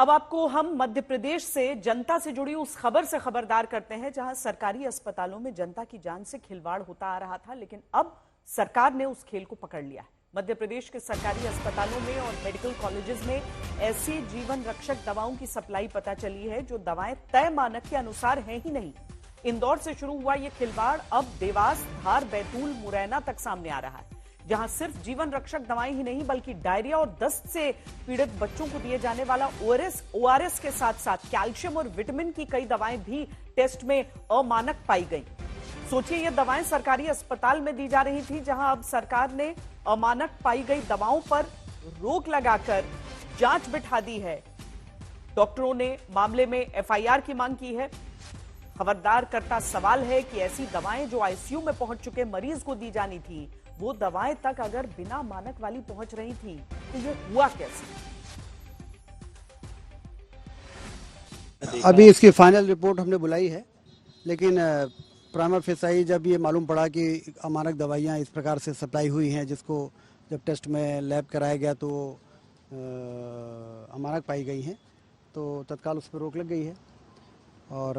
अब आपको हम मध्य प्रदेश से जनता से जुड़ी उस खबर से खबरदार करते हैं जहां सरकारी अस्पतालों में जनता की जान से खिलवाड़ होता आ रहा था, लेकिन अब सरकार ने उस खेल को पकड़ लिया है। मध्य प्रदेश के सरकारी अस्पतालों में और मेडिकल कॉलेजेस में ऐसी जीवन रक्षक दवाओं की सप्लाई पता चली है जो दवाएं तय मानक के अनुसार हैं ही नहीं। इंदौर से शुरू हुआ यह खिलवाड़ अब देवास, धार, बैतूल, मुरैना तक सामने आ रहा है, जहां सिर्फ जीवन रक्षक दवाएं ही नहीं बल्कि डायरिया और दस्त से पीड़ित बच्चों को दिए जाने वाला ओआरएस के साथ साथ कैल्शियम और विटामिन की कई दवाएं भी टेस्ट में अमानक पाई गई। सोचिए, ये दवाएं सरकारी अस्पताल में दी जा रही थी, जहां अब सरकार ने अमानक पाई गई दवाओं पर रोक लगाकर जांच बिठा दी है। डॉक्टरों ने मामले में एफआईआर की मांग की है। खबरदार करता सवाल है कि ऐसी दवाएं जो आईसीयू में पहुंच चुके मरीज को दी जानी थी, वो दवाएं तक अगर बिना मानक वाली पहुंच रही थी तो ये हुआ कैसे? अभी इसकी फाइनल रिपोर्ट हमने बुलाई है, लेकिन प्राइमा फेसाई जब ये मालूम पड़ा कि अमानक दवाइयाँ इस प्रकार से सप्लाई हुई हैं, जिसको जब टेस्ट में लैब कराया गया तो अमानक पाई गई हैं, तो तत्काल उस पर रोक लग गई है। और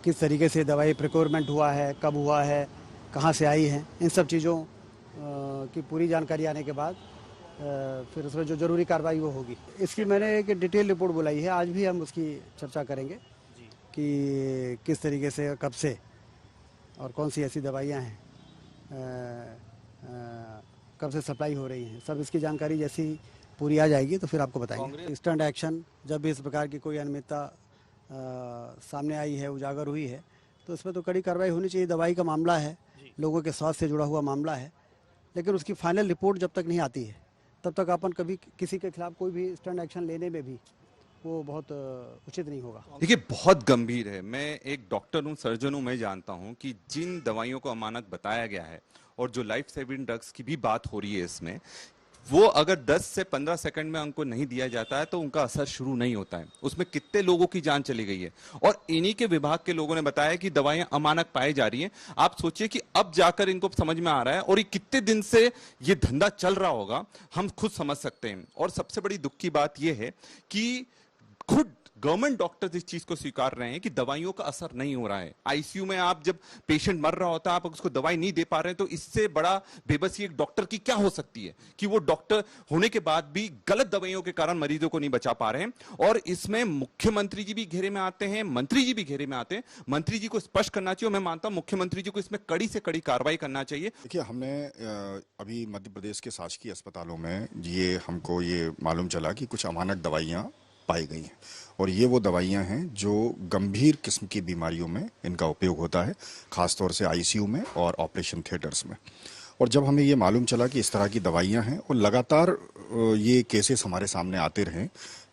किस तरीके से दवाई प्रिक्योरमेंट हुआ है, कब हुआ है, कहाँ से आई हैं, इन सब चीज़ों की पूरी जानकारी आने के बाद फिर उसमें जो जरूरी कार्रवाई वो होगी। इसकी मैंने एक डिटेल रिपोर्ट बुलाई है, आज भी हम उसकी चर्चा करेंगे कि किस तरीके से, कब से और कौन सी ऐसी दवाइयाँ हैं, कब से सप्लाई हो रही हैं। सब इसकी जानकारी जैसी पूरी आ जाएगी तो फिर आपको बताएंगे। इंस्टेंट एक्शन, जब भी इस प्रकार की कोई अनियमितता सामने आई है, उजागर हुई है, तो इसमें तो कड़ी कार्रवाई होनी चाहिए। दवाई का मामला है, लोगों के स्वास्थ्य से जुड़ा हुआ मामला है, लेकिन उसकी फाइनल रिपोर्ट जब तक नहीं आती है तब तक अपन कभी किसी के खिलाफ कोई भी स्टैंड एक्शन लेने में भी वो बहुत उचित नहीं होगा। देखिए, बहुत गंभीर है। मैं एक डॉक्टर हूँ, सर्जन हूँ, मैं जानता हूँ कि जिन दवाइयों को अमानक बताया गया है और जो लाइफ सेविंग ड्रग्स की भी बात हो रही है इसमें, वो अगर 10 से 15 सेकंड में उनको नहीं दिया जाता है तो उनका असर शुरू नहीं होता है। उसमें कितने लोगों की जान चली गई है और इन्हीं के विभाग के लोगों ने बताया कि दवाइयां अमानक पाई जा रही हैं। आप सोचिए कि अब जाकर इनको समझ में आ रहा है और ये कितने दिन से ये धंधा चल रहा होगा, हम खुद समझ सकते हैं। और सबसे बड़ी दुख की बात यह है कि खुद गवर्नमेंट डॉक्टर्स इस चीज को स्वीकार रहे हैं कि दवाइयों का असर नहीं हो रहा है। आईसीयू में आप जब पेशेंट मर रहा होता है, आप उसको दवाई नहीं दे पा रहे हैं, तो इससे बड़ा बेबसी एक डॉक्टर की क्या हो सकती है कि वो डॉक्टर होने के बाद भी गलत दवाइयों के कारण मरीजों को नहीं बचा पा रहे हैं। और इसमें मुख्यमंत्री जी भी घेरे में आते हैं, मंत्री जी भी घेरे में आते हैं। मंत्री जी को स्पष्ट करना चाहिए, मैं मानता हूं मुख्यमंत्री जी को इसमें कड़ी से कड़ी कार्रवाई करना चाहिए। देखिए, हमने अभी मध्य प्रदेश के शासकीय अस्पतालों में हमको ये मालूम चला कि कुछ अमानक दवाइयाँ पाई गई हैं, और ये वो दवाइयां हैं जो गंभीर किस्म की बीमारियों में इनका उपयोग होता है, खासतौर से आईसीयू में और ऑपरेशन थिएटर्स में। और जब हमें ये मालूम चला कि इस तरह की दवाइयां हैं और लगातार ये केसेस हमारे सामने आते रहे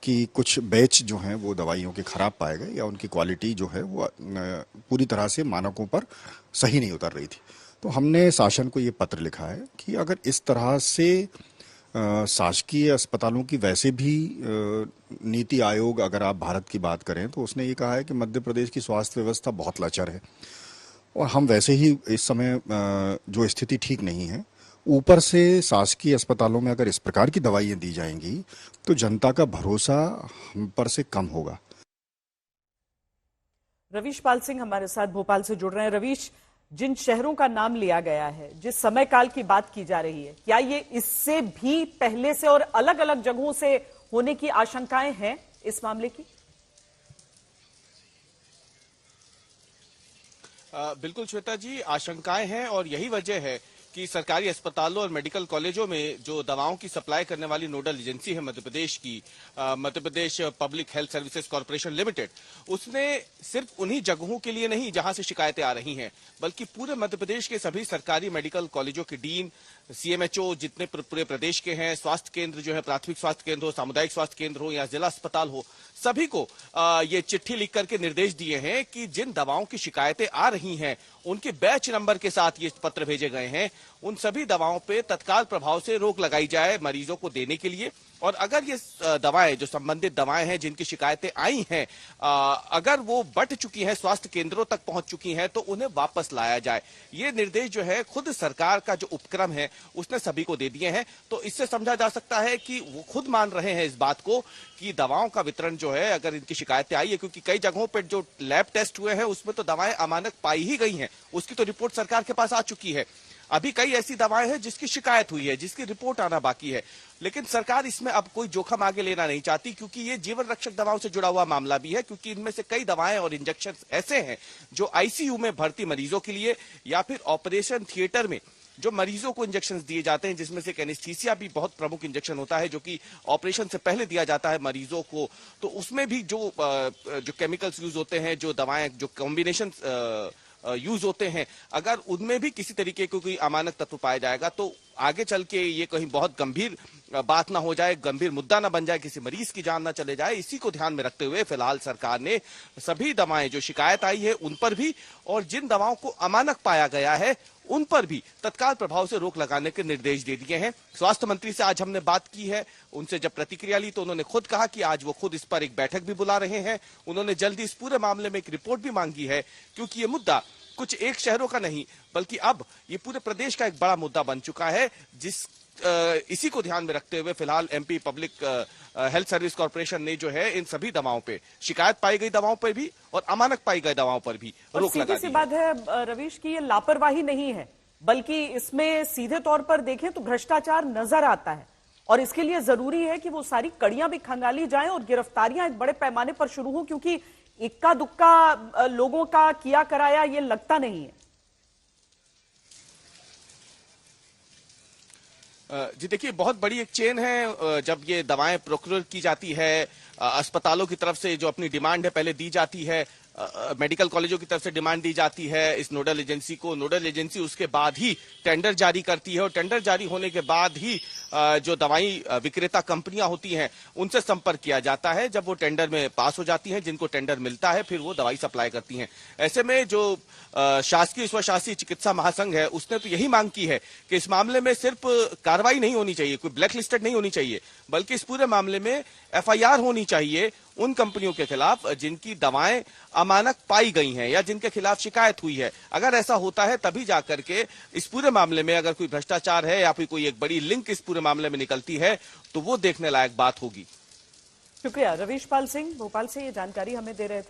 कि कुछ बैच जो हैं वो दवाइयों के खराब पाए गए या उनकी क्वालिटी जो है वो पूरी तरह से मानकों पर सही नहीं उतर रही थी, तो हमने शासन को ये पत्र लिखा है कि अगर इस तरह से शासकीय अस्पतालों की, वैसे भी नीति आयोग, अगर आप भारत की बात करें तो उसने ये कहा है कि मध्य प्रदेश की स्वास्थ्य व्यवस्था बहुत लचर है और हम वैसे ही इस समय जो स्थिति ठीक नहीं है, ऊपर से शासकीय अस्पतालों में अगर इस प्रकार की दवाइयां दी जाएंगी तो जनता का भरोसा हम पर से कम होगा। रवीश पाल सिंह हमारे साथ भोपाल से जुड़ रहे हैं। रवीश, जिन शहरों का नाम लिया गया है, जिस समय काल की बात की जा रही है, क्या ये इससे भी पहले से और अलग अलग जगहों से होने की आशंकाएं हैं इस मामले की? बिल्कुल श्वेता जी, आशंकाएं हैं और यही वजह है कि सरकारी अस्पतालों और मेडिकल कॉलेजों में जो दवाओं की सप्लाई करने वाली नोडल एजेंसी है मध्य प्रदेश की, Madhya Pradesh public health services corporation limited, उसने सिर्फ उन्हीं जगहों के लिए नहीं जहां से शिकायतें आ रही हैं, बल्कि पूरे मध्य प्रदेश के सभी सरकारी मेडिकल कॉलेजों के डीन, सीएमएचओ जितने पूरे प्रदेश के हैं, स्वास्थ्य केंद्र जो है, प्राथमिक स्वास्थ्य केंद्र हो, सामुदायिक स्वास्थ्य केंद्र हो या जिला अस्पताल हो, सभी को ये चिट्ठी लिख करके निर्देश दिए हैं कि जिन दवाओं की शिकायतें आ रही हैं उनके बैच नंबर के साथ ये पत्र भेजे गए हैं, उन सभी दवाओं पे तत्काल प्रभाव से रोक लगाई जाए मरीजों को देने के लिए। और अगर ये दवाएं, जो संबंधित दवाएं हैं जिनकी शिकायतें आई हैं, अगर वो बट चुकी हैं, स्वास्थ्य केंद्रों तक पहुंच चुकी हैं, तो उन्हें वापस लाया जाए। ये निर्देश जो है खुद सरकार का जो उपक्रम है उसने सभी को दे दिए हैं। तो इससे समझा जा सकता है कि वो खुद मान रहे हैं इस बात को कि दवाओं का वितरण जो है, अगर इनकी शिकायतें आई है, क्योंकि कई जगहों पर जो लैब टेस्ट हुए हैं उसमें तो दवाएं अमानक पाई ही गई हैं, उसकी तो रिपोर्ट सरकार के पास आ चुकी है। अभी कई ऐसी दवाएं हैं जिसकी शिकायत हुई है, जिसकी रिपोर्ट आना बाकी है, लेकिन सरकार इसमें अब कोई जोखिम आगे लेना नहीं चाहती, क्योंकि ये जीवन रक्षक दवाओं से जुड़ा हुआ मामला भी है। क्योंकि इनमें से कई दवाएं और इंजेक्शन ऐसे हैं जो आईसीयू में भर्ती मरीजों के लिए या फिर ऑपरेशन थिएटर में जो मरीजों को इंजेक्शन दिए जाते हैं, जिसमें से एनेस्थीसिया भी बहुत प्रमुख इंजेक्शन होता है, जो कि ऑपरेशन से पहले दिया जाता है मरीजों को। तो उसमें भी जो केमिकल्स यूज होते हैं, जो दवाएं, जो कॉम्बिनेशन यूज होते हैं, अगर उनमें भी किसी तरीके का कोई अमानक तत्व पाया जाएगा तो आगे चल के ये कहीं बहुत गंभीर बात ना हो जाए, गंभीर मुद्दा ना बन जाए, किसी मरीज की जान ना चले जाए। इसी को ध्यान में रखते हुए फिलहाल सरकार ने सभी दवाएं जो शिकायत आई है उन पर भी, और जिन दवाओं को अमानक पाया गया है उन पर भी तत्काल प्रभाव से रोक लगाने के निर्देश दे दिए हैं। स्वास्थ्य मंत्री से आज हमने बात की है, उनसे जब प्रतिक्रिया ली तो उन्होंने खुद कहा कि आज वो खुद इस पर एक बैठक भी बुला रहे हैं। उन्होंने जल्दी इस पूरे मामले में एक रिपोर्ट भी मांगी है, क्योंकि ये मुद्दा कुछ एक शहरों का नहीं बल्कि अब ये पूरे प्रदेश का एक बड़ा मुद्दा बन चुका है। इसी को ध्यान में रखते हुए फिलहाल MP public health service corporation ने जो है इन सभी दवाओं पे, शिकायत पाई गई दवाओं पर भी और अमानक पाई गई दवाओं पर भी रोक लगा दी है। सीधी सी बात है रवीश की, ये लापरवाही नहीं है, बल्कि इसमें सीधे तौर पर देखें तो भ्रष्टाचार नजर आता है। और इसके लिए जरूरी है कि वो सारी कड़ियां भी खंगाली जाएं और गिरफ्तारियां एक बड़े पैमाने पर शुरू हो, क्योंकि इक्का दुक्का लोगों का किया कराया ये लगता नहीं है। जी देखिए, बहुत बड़ी एक चेन है। जब ये दवाएं प्रोक्योर की जाती है, अस्पतालों की तरफ से जो अपनी डिमांड है पहले दी जाती है, मेडिकल कॉलेजों की तरफ से डिमांड दी जाती है इस नोडल एजेंसी को। नोडल एजेंसी उसके बाद ही टेंडर जारी करती है और टेंडर जारी होने के बाद ही जो दवाई विक्रेता कंपनियां होती हैं उनसे संपर्क किया जाता है। जब वो टेंडर में पास हो जाती हैं, जिनको टेंडर मिलता है, फिर वो दवाई सप्लाई करती हैं। ऐसे में जो शासकीय स्वशासी चिकित्सा महासंघ है उसने तो यही मांग की है कि इस मामले में सिर्फ कार्रवाई नहीं होनी चाहिए, कोई ब्लैक लिस्टेड नहीं होनी चाहिए, बल्कि इस पूरे मामले में एफआईआर होनी चाहिए उन कंपनियों के खिलाफ जिनकी दवाएं अमानक पाई गई हैं या जिनके खिलाफ शिकायत हुई है। अगर ऐसा होता है तभी जाकर के इस पूरे मामले में अगर कोई भ्रष्टाचार है या फिर कोई एक बड़ी लिंक इस पूरे मामले में निकलती है तो वो देखने लायक बात होगी। शुक्रिया रवीश पाल सिंह, भोपाल से ये जानकारी हमें दे रहे थे।